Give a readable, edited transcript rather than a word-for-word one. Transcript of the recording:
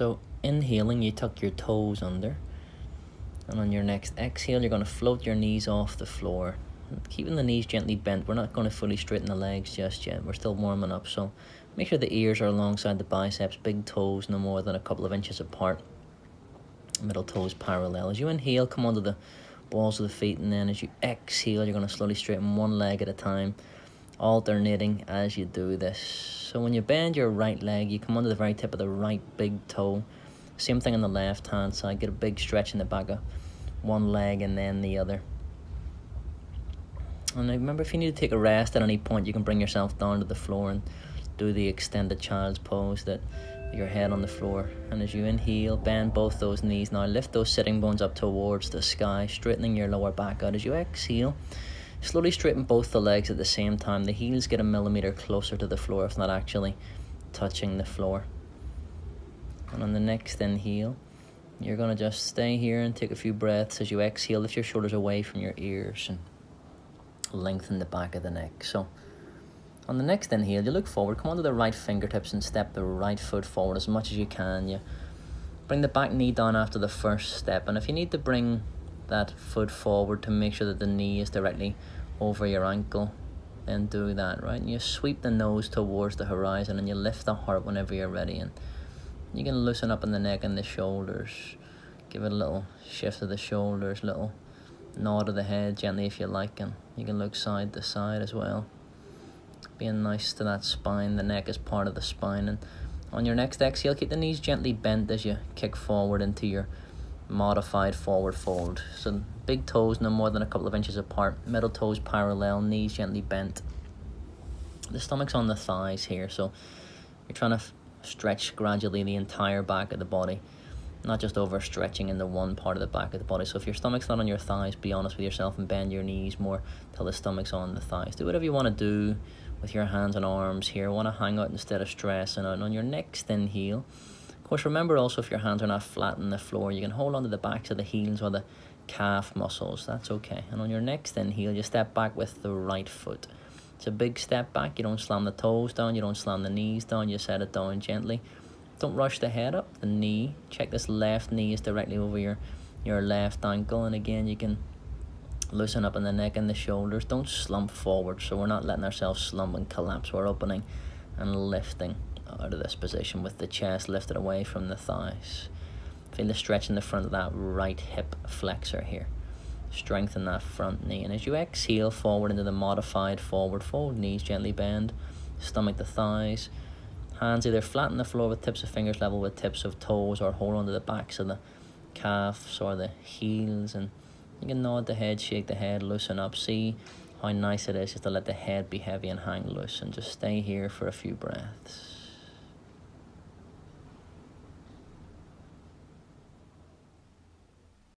So inhaling, you tuck your toes under, and on your next exhale, you're going to float your knees off the floor, keeping the knees gently bent. We're not going to fully straighten the legs just yet. We're still warming up, so make sure the ears are alongside the biceps, big toes no more than a couple of inches apart, middle toes parallel. As you inhale, come onto the balls of the feet, and then as you exhale, you're going to slowly straighten one leg at a time, alternating as you do this. So when you bend your right leg, you come onto the very tip of the right big toe. Same thing on the left hand side. Get a big stretch in the back of one leg and then the other. And remember, if you need to take a rest at any point, you can bring yourself down to the floor and do the extended child's pose, that your head on the floor. And as you inhale, bend both those knees. Now lift those sitting bones up towards the sky, straightening your lower back out. As you exhale, slowly straighten both the legs at the same time. The heels get a millimeter closer to the floor, if not actually touching the floor. And on the next inhale, you're going to just stay here and take a few breaths. As you exhale, lift your shoulders away from your ears and lengthen the back of the neck. So on the next inhale, you look forward, come onto the right fingertips and step the right foot forward as much as you can. You bring the back knee down after the first step, and if you need to bring that foot forward to make sure that the knee is directly over your ankle, then do that, right? And you sweep the nose towards the horizon, and you lift the heart whenever you're ready. And you can loosen up in the neck and the shoulders. Give it a little shift of the shoulders, little nod of the head gently if you like, and you can look side to side as well. Being nice to that spine. The neck is part of the spine. And on your next exhale, keep the knees gently bent as you kick forward into your modified forward fold. So big toes no more than a couple of inches apart, middle toes parallel, knees gently bent. The stomach's on the thighs here, so you're trying to stretch gradually the entire back of the body, not just overstretching in the one part of the back of the body. So if your stomach's not on your thighs, be honest with yourself and bend your knees more till the stomach's on the thighs. Do whatever you want to do with your hands and arms here. Want to hang out instead of stressing out. And on your next inhale, of course, remember also, if your hands are not flat on the floor, you can hold onto the backs of the heels or the calf muscles. That's okay. And on your next inhale, you step back with the right foot. It's a big step back. You don't slam the toes down. You don't slam the knees down. You set it down gently. Don't rush the head up, the knee. Check this left knee is directly over your left ankle. And again, you can loosen up in the neck and the shoulders. Don't slump forward. So we're not letting ourselves slump and collapse. We're opening and lifting out of this position with the chest lifted away from the thighs. Feel the stretch in the front of that right hip flexor here. Strengthen that front knee. And as you exhale forward into the modified forward fold, knees gently bend, stomach to thighs. Hands either flat on the floor with tips of fingers level with tips of toes, or hold onto the backs of the calves or the heels. And you can nod the head, shake the head, loosen up. See how nice it is just to let the head be heavy and hang loose. And just stay here for a few breaths.